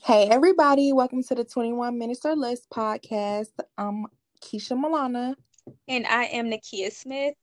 Hey everybody, welcome to the 21 Minutes or Less podcast. I'm Keisha Milana, And I am Nakia Smith.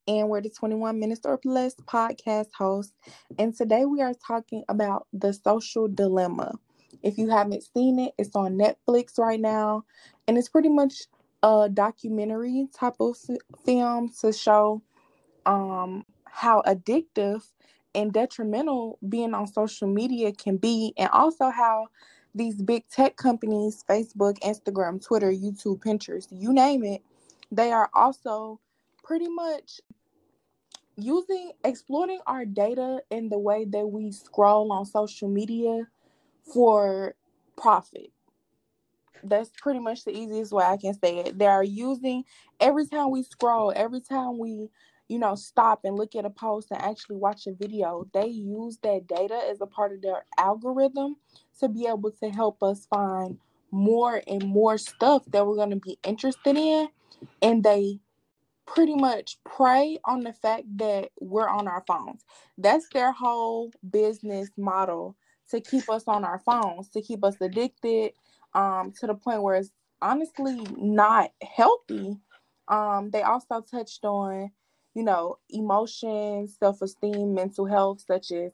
and we're the 21 Minutes or Less podcast hosts. And today we are talking about The Social Dilemma. If you haven't seen it, it's on Netflix right now, and it's pretty much a documentary type of film to show how addictive and detrimental being on social media can be, and also how these big tech companies, Facebook, Instagram, Twitter, YouTube, Pinterest, you name it, they are also pretty much exploiting our data in the way that we scroll on social media for profit. That's pretty much the easiest way I can say it. They are using, every time we scroll, every time we, stop and look at a post and actually watch a video, they use that data as a part of their algorithm to be able to help us find more and more stuff that we're going to be interested in. And they pretty much prey on the fact that we're on our phones. That's their whole business model, to keep us on our phones, to keep us addicted, to the point where it's honestly not healthy. They also touched on, emotions, self-esteem, mental health, such as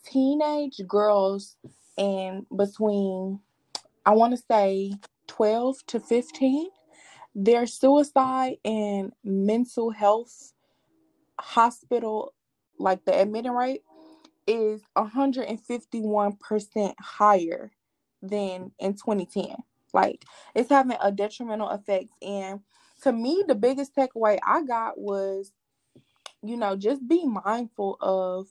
teenage girls and between, I want to say, 12 to 15, their suicide and mental health hospital, like the admitting rate, is 151% higher than in 2010. Like, it's having a detrimental effect. And to me, the biggest takeaway I got was, just be mindful of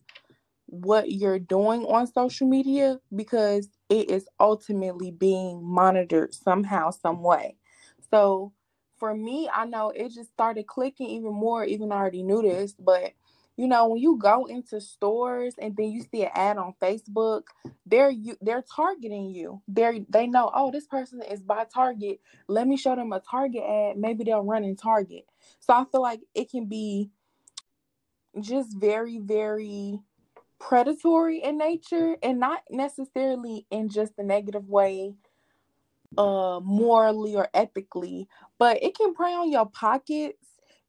what you're doing on social media, because it is ultimately being monitored somehow, some way. So for me, I know it just started clicking even more, even I already knew this, but when you go into stores and then you see an ad on Facebook, they're targeting you. They know, oh, this person is by Target. Let me show them a Target ad. Maybe they'll run in Target. So I feel like it can be just very, very predatory in nature, and not necessarily in just a negative way, morally or ethically, but it can prey on your pockets.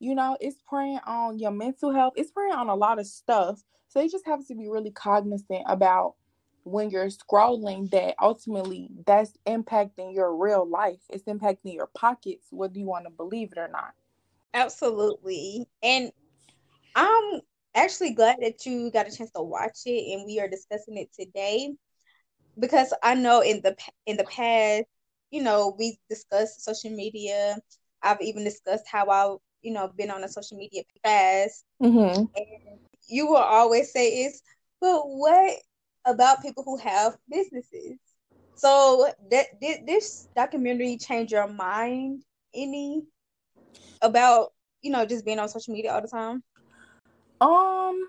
It's preying on your mental health. It's preying on a lot of stuff. So you just have to be really cognizant about when you're scrolling, that ultimately that's impacting your real life. It's impacting your pockets, whether you want to believe it or not. Absolutely. And I'm actually glad that you got a chance to watch it and we are discussing it today because I know in the past, we discussed social media. I've even discussed how been on a social media fast. Mm-hmm. And you will always say is, but what about people who have businesses? So did this documentary change your mind any about just being on social media all the time? um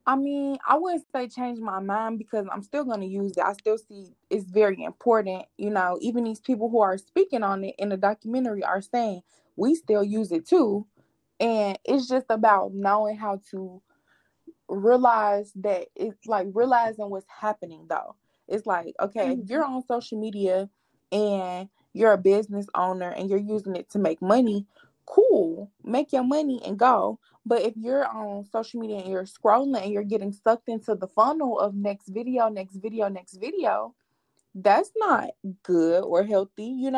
I mean, I wouldn't say change my mind, because I'm still going to use it. I still see it's very important. Even these people who are speaking on it in the documentary are saying we still use it too. And it's just about knowing how to realize that, it's like realizing what's happening though. It's like, okay, if Mhm. you're on social media and you're a business owner and you're using it to make money, cool, make your money and go. But if you're on social media and you're scrolling and you're getting sucked into the funnel of next video, next video, next video, that's not good or healthy.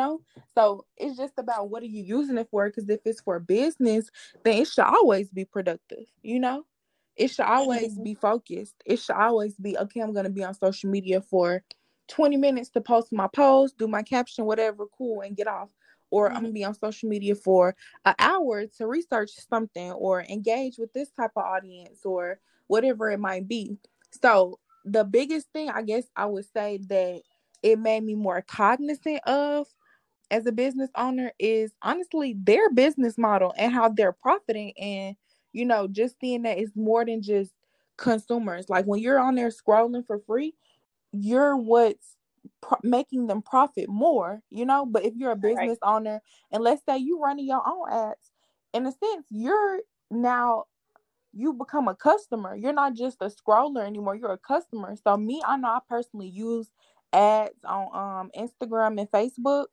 So it's just about what are you using it for? Because if it's for business, then it should always be productive. It should always Mhm. be focused. It should always be, okay, I'm going to be on social media for 20 minutes to post my post, do my caption, whatever, cool, and get off. Or I'm Mhm. going to be on social media for an hour to research something or engage with this type of audience or whatever it might be. So the biggest thing, I guess I would say, that it made me more cognizant of as a business owner is honestly their business model and how they're profiting. And just seeing that it's more than just consumers. Like, when you're on there scrolling for free, you're what's making them profit more. But if you're a Right. business owner, and let's say you running your own ads, in a sense you're now you become a customer. You're not just a scroller anymore. You're a customer. So me, I know I personally use ads on Instagram and Facebook.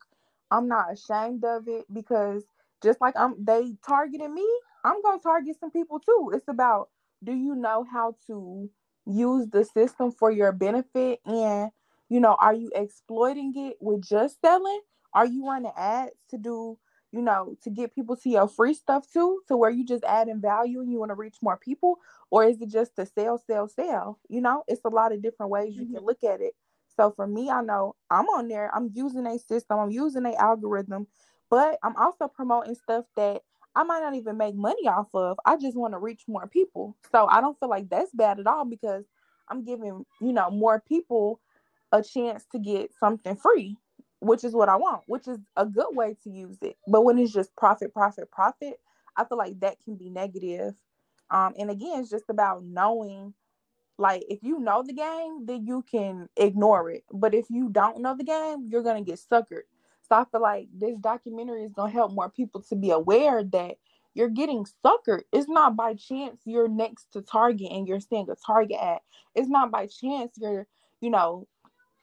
I'm not ashamed of it because just like they targeted me, I'm gonna target some people too. It's about, do you know how to use the system for your benefit, and are you exploiting it with just selling? Are you running ads to do, to get people to your free stuff too, to where you just adding value and you want to reach more people? Or is it just to sell, sell, sell? It's a lot of different ways you can look at it. So for me, I know I'm on there, I'm using a system, I'm using a algorithm, but I'm also promoting stuff that I might not even make money off of. I just want to reach more people. So I don't feel like that's bad at all because I'm giving, more people a chance to get something free, which is what I want, which is a good way to use it. But when it's just profit, profit, profit, I feel like that can be negative. And again, it's just about knowing, like, if you know the game, then you can ignore it. But if you don't know the game, you're going to get suckered. So I feel like this documentary is going to help more people to be aware that you're getting suckered. It's not by chance you're next to Target and you're seeing a Target ad. It's not by chance you're,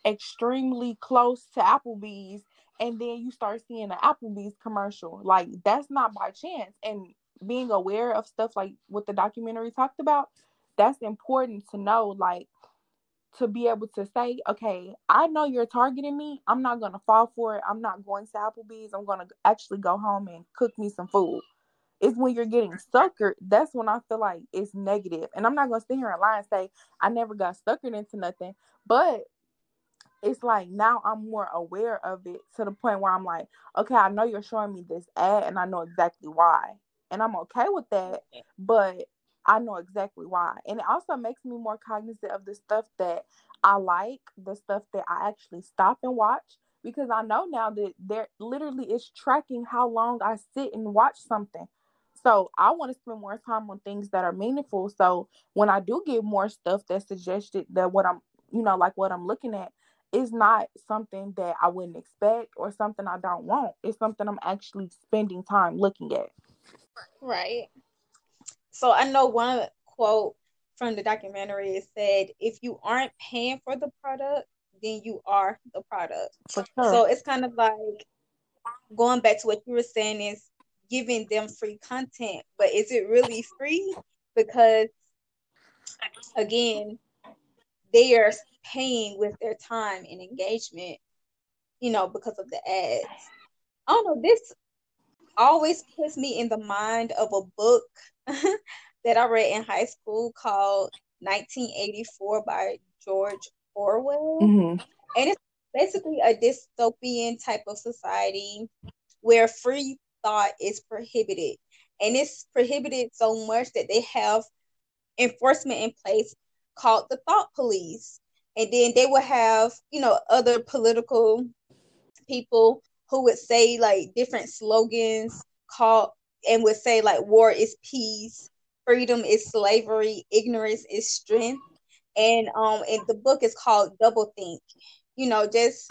extremely close to Applebee's and then you start seeing an Applebee's commercial. Like, that's not by chance. And being aware of stuff like what the documentary talked about, that's important to know, like, to be able to say, okay, I know you're targeting me. I'm not going to fall for it. I'm not going to Applebee's. I'm going to actually go home and cook me some food. It's when you're getting suckered, that's when I feel like it's negative. And I'm not going to sit here and lie and say I never got suckered into nothing. But it's like now I'm more aware of it to the point where I'm like, okay, I know you're showing me this ad and I know exactly why. And I'm okay with that, but I know exactly why. And it also makes me more cognizant of the stuff that I like, the stuff that I actually stop and watch, because I know now that there literally is tracking how long I sit and watch something. So I want to spend more time on things that are meaningful. So when I do get more stuff that's suggested, that what I'm, like what I'm looking at, is not something that I wouldn't expect or something I don't want. It's something I'm actually spending time looking at. Right. So I know one quote from the documentary, it said, if you aren't paying for the product, then you are the product. For sure. So it's kind of like going back to what you were saying, is giving them free content, but is it really free? Because again, they are paying with their time and engagement, because of the ads. I don't know, this always puts me in the mind of a book that I read in high school called 1984 by George Orwell. Mm-hmm. And it's basically a dystopian type of society where free thought is prohibited. And it's prohibited so much that they have enforcement in place called the thought police. And then they will have, other political people who would say like different slogans called, and would say like war is peace, freedom is slavery, ignorance is strength. And the book is called Double Think. Just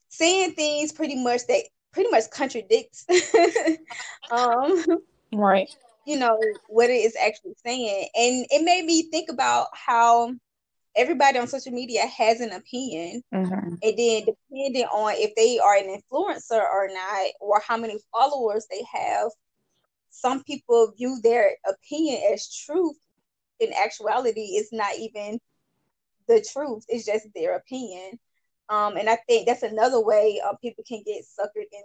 saying things pretty much contradicts Right. what it is actually saying. And it made me think about how everybody on social media has an opinion. Mm-hmm. And then depending on if they are an influencer or not, or how many followers they have, some people view their opinion as truth. In actuality, it's not even the truth. It's just their opinion. And I think that's another way people can get suckered in,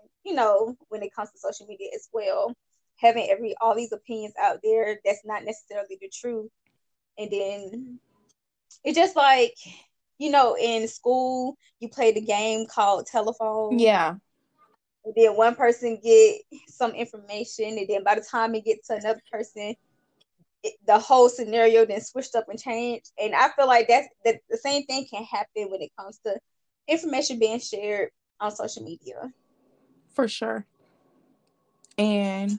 when it comes to social media as well. Having all these opinions out there that's not necessarily the truth. And then it's just like, in school, you play the game called telephone. Yeah. And then one person get some information, and then by the time it gets to another person, the whole scenario then switched up and changed. And I feel like that the same thing can happen when it comes to information being shared on social media. For sure. And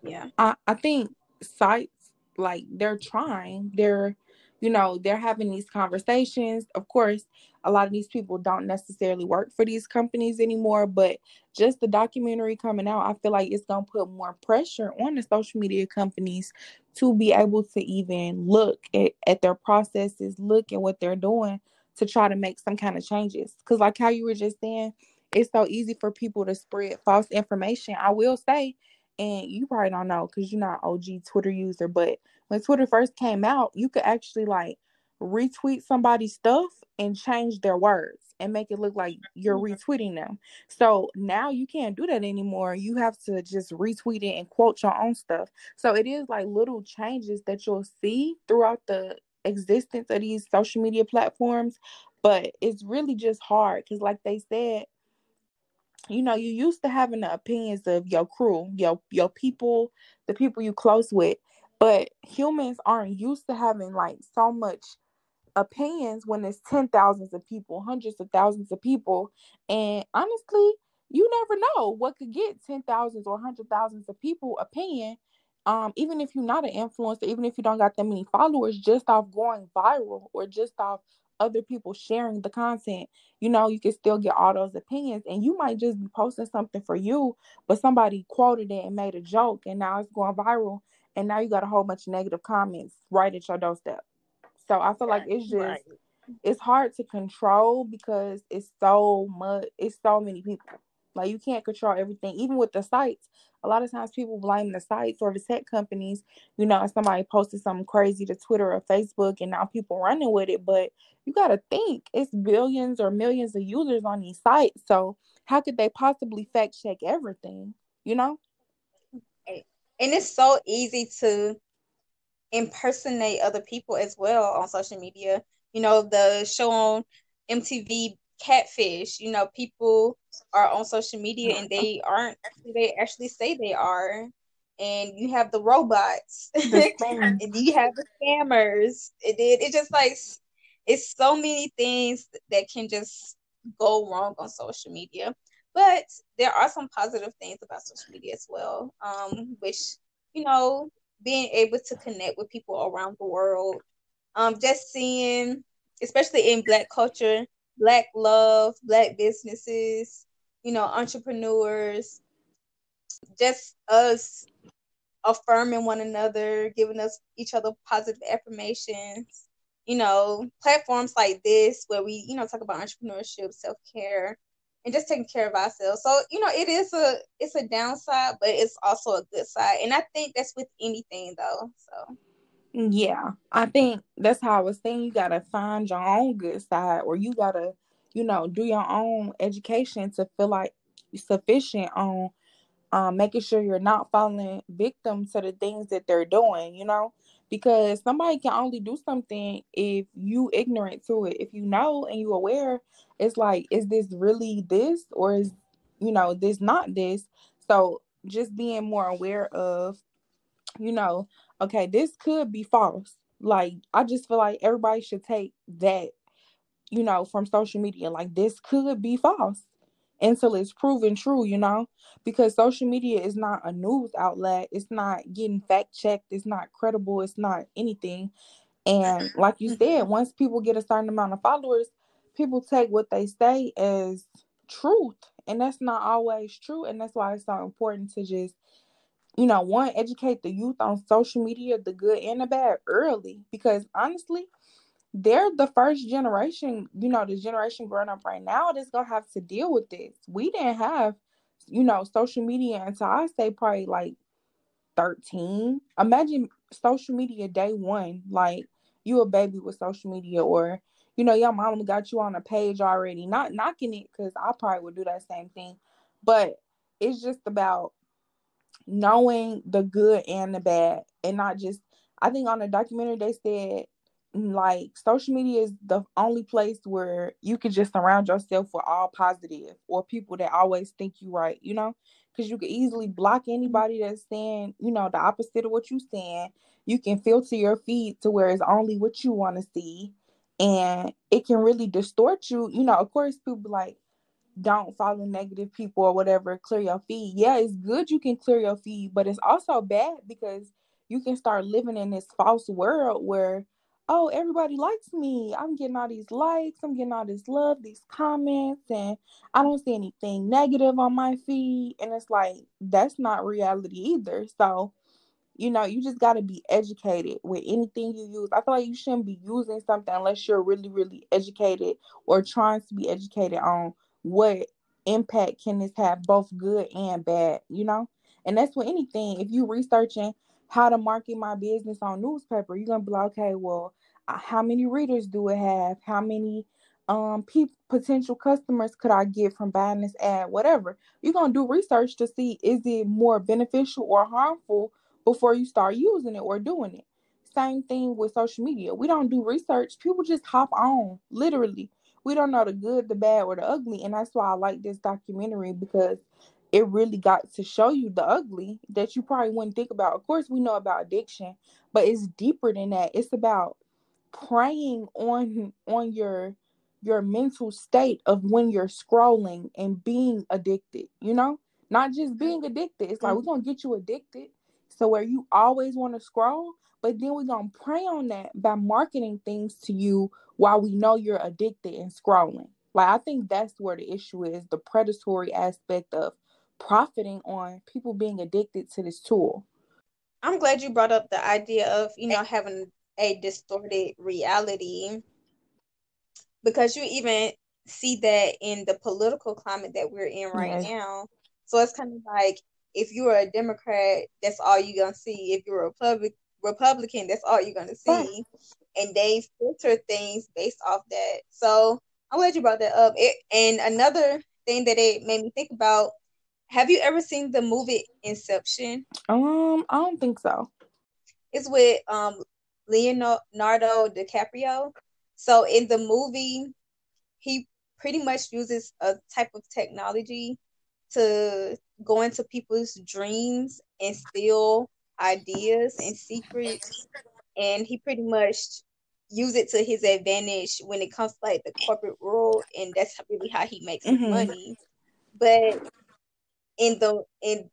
yeah, I think sites, like, they're they're having these conversations. Of course, a lot of these people don't necessarily work for these companies anymore, but just the documentary coming out, I feel like it's going to put more pressure on the social media companies to be able to even look at their processes, look at what they're doing to try to make some kind of changes. Because like how you were just saying, it's so easy for people to spread false information. I will say, and you probably don't know because you're not an OG Twitter user, but when Twitter first came out, you could actually like retweet somebody's stuff and change their words and make it look like you're retweeting them. So now you can't do that anymore. You have to just retweet it and quote your own stuff. So it is like little changes that you'll see throughout the existence of these social media platforms, but it's really just hard because like they said, you used to having the opinions of your crew, your people, the people you close with, but humans aren't used to having like so much opinions when it's 10 thousands of people, hundreds of thousands of people. And honestly, you never know what could get 10 thousands or 100 thousands of people opinion. Even if you're not an influencer, even if you don't got that many followers, just off going viral or just off other people sharing the content, you can still get all those opinions. And you might just be posting something for you, but somebody quoted it and made a joke, and now it's going viral. And now you got a whole bunch of negative comments right at your doorstep. So I feel like it's hard to control because it's so many people. Like you can't control everything. Even with the sites, a lot of times people blame the sites or the tech companies, and somebody posted something crazy to Twitter or Facebook and now people running with it. But you gotta think it's billions or millions of users on these sites. So how could they possibly fact check everything? You know? And it's so easy to impersonate other people as well on social media. The show on MTV Catfish, people are on social media and they aren't who they actually say they are. And you have the robots and you have the scammers. It just like it's so many things that can just go wrong on social media. But there are some positive things about social media as well, which you know being able to connect with people around the world. Just seeing, especially in Black culture, Black love, Black businesses, entrepreneurs, just us affirming one another, giving us each other positive affirmations. Platforms like this where we, talk about entrepreneurship, self care, and just taking care of ourselves. So, it's a downside, but it's also a good side. And I think that's with anything though. So Yeah, I think that's how I was saying. You gotta find your own good side, or you gotta, do your own education to feel like sufficient on making sure you're not falling victim to the things that they're doing, because somebody can only do something if you ignorant to it. If you know and you aware, it's like, is this really this, or is, this not this? So just being more aware of, okay, this could be false. Like, I just feel like everybody should take that, from social media. Like, this could be false until it's proven true, because social media is not a news outlet. It's not getting fact checked. It's not credible. It's not anything. And like you said, once people get a certain amount of followers, people take what they say as truth. And that's not always true. And that's why it's so important to just one, educate the youth on social media, the good and the bad, early. Because honestly, they're the first generation, the generation growing up right now that's going to have to deal with this. We didn't have, social media until I say probably like 13. Imagine social media day one. Like, you a baby with social media, or, your mama got you on a page already. Not knocking it, because I probably would do that same thing. But it's just about knowing the good and the bad, and not just, I think on the documentary they said like social media is the only place where you can just surround yourself with all positive or people that always think you right, because you can easily block anybody that's saying, the opposite of what you saying. You can filter your feed to where it's only what you want to see, and it can really distort you. Of course, people like, don't follow negative people or whatever, clear your feed. Yeah, it's good you can clear your feed, but it's also bad because you can start living in this false world where, oh, everybody likes me. I'm getting all these likes. I'm getting all this love, these comments, and I don't see anything negative on my feed. And it's like, that's not reality either. So, you just got to be educated with anything you use. I feel like you shouldn't be using something unless you're really, really educated or trying to be educated on what impact can this have, both good and bad. And that's with anything. If you researching how to market my business on newspaper, you're going to be like, okay, well, how many readers do it have? How many potential customers could I get from buying this ad? Whatever. You're going to do research to see, is it more beneficial or harmful before you start using it or doing it. Same thing with social media. We don't do research. People just hop on, literally. We don't know the good, the bad, or the ugly. And that's why I like this documentary, because it really got to show you the ugly that you probably wouldn't think about. Of course, we know about addiction, but it's deeper than that. It's about preying on your mental state of when you're scrolling and being addicted, not just being addicted. It's like, we're gonna get you addicted, so where you always want to scroll, but then we're gonna prey on that by marketing things to you while we know you're addicted and scrolling. Like, I think that's where the issue is, the predatory aspect of profiting on people being addicted to this tool. I'm glad you brought up the idea of, having a distorted reality, because you even see that in the political climate that we're in right now. So it's kind of like, if you're a Democrat, that's all you're going to see. If you're a Republican, that's all you're going to see. And they filter things based off that. So I'm glad you brought that up. And another thing that it made me think about, have you ever seen the movie Inception? I don't think so. It's with Leonardo DiCaprio. So in the movie, he pretty much uses a type of technology to go into people's dreams and steal ideas and secrets. And he pretty much use it to his advantage when it comes to like the corporate world, and that's really how he makes his money. But in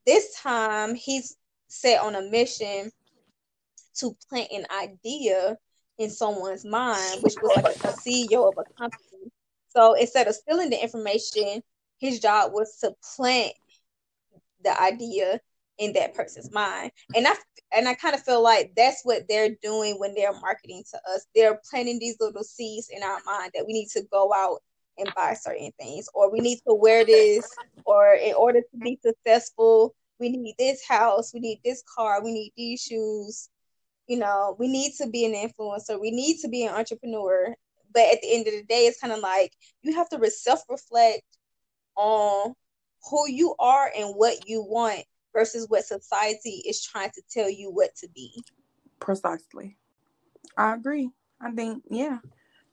this time, he's set on a mission to plant an idea in someone's mind, which was like a CEO of a company. So instead of stealing the information, his job was to plant the idea in that person's mind. And I kind of feel like that's what they're doing when they're marketing to us. They're planting these little seeds in our mind that we need to go out and buy certain things, or we need to wear this, or in order to be successful, we need this house, we need this car, we need these shoes. We need to be an influencer, we need to be an entrepreneur. But at the end of the day, it's kind of like you have to self-reflect on who you are and what you want versus what society is trying to tell you what to be. Precisely. I agree. I think, yeah,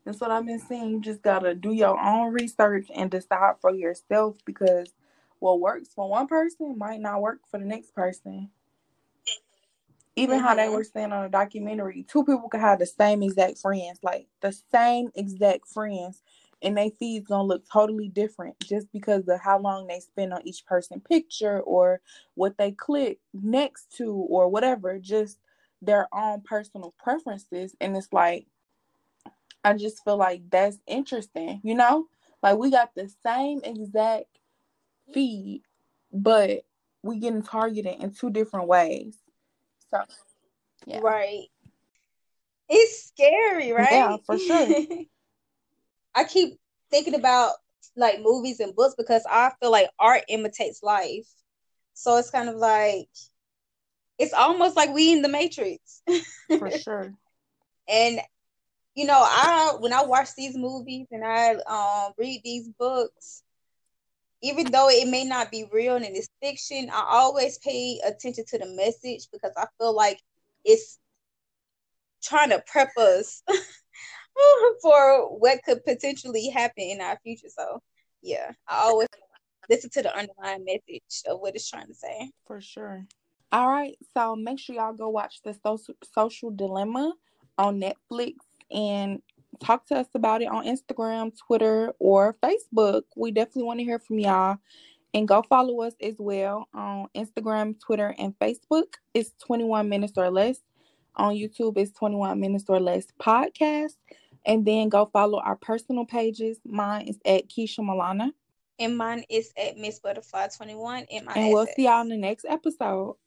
that's what I've been saying. You just got to do your own research and decide for yourself, because what works for one person might not work for the next person. Even how they were saying on a documentary, two people could have the same exact friends, and their feeds gonna look totally different just because of how long they spend on each person's picture or what they click next to or whatever, just their own personal preferences. And it's like, I just feel like that's interesting, Like, we got the same exact feed, but we getting targeted in two different ways. So, yeah. Right. It's scary, right? Yeah, for sure. I keep thinking about like movies and books because I feel like art imitates life. So it's kind of like, it's almost like we in the Matrix. For sure. And when I watch these movies and I read these books, even though it may not be real and it's fiction, I always pay attention to the message because I feel like it's trying to prep us for what could potentially happen in our future. So, yeah, I always listen to the underlying message of what it's trying to say. For sure. All right, so make sure y'all go watch the Social Dilemma on Netflix and talk to us about it on Instagram, Twitter, or Facebook. We definitely want to hear from y'all. And go follow us as well on Instagram, Twitter, and Facebook. It's 21 Minutes or Less. On YouTube, it's 21 Minutes or Less Podcast. And then go follow our personal pages. Mine is at Keisha Milana. And mine is at Miss Butterfly 21 And we'll see y'all in the next episode.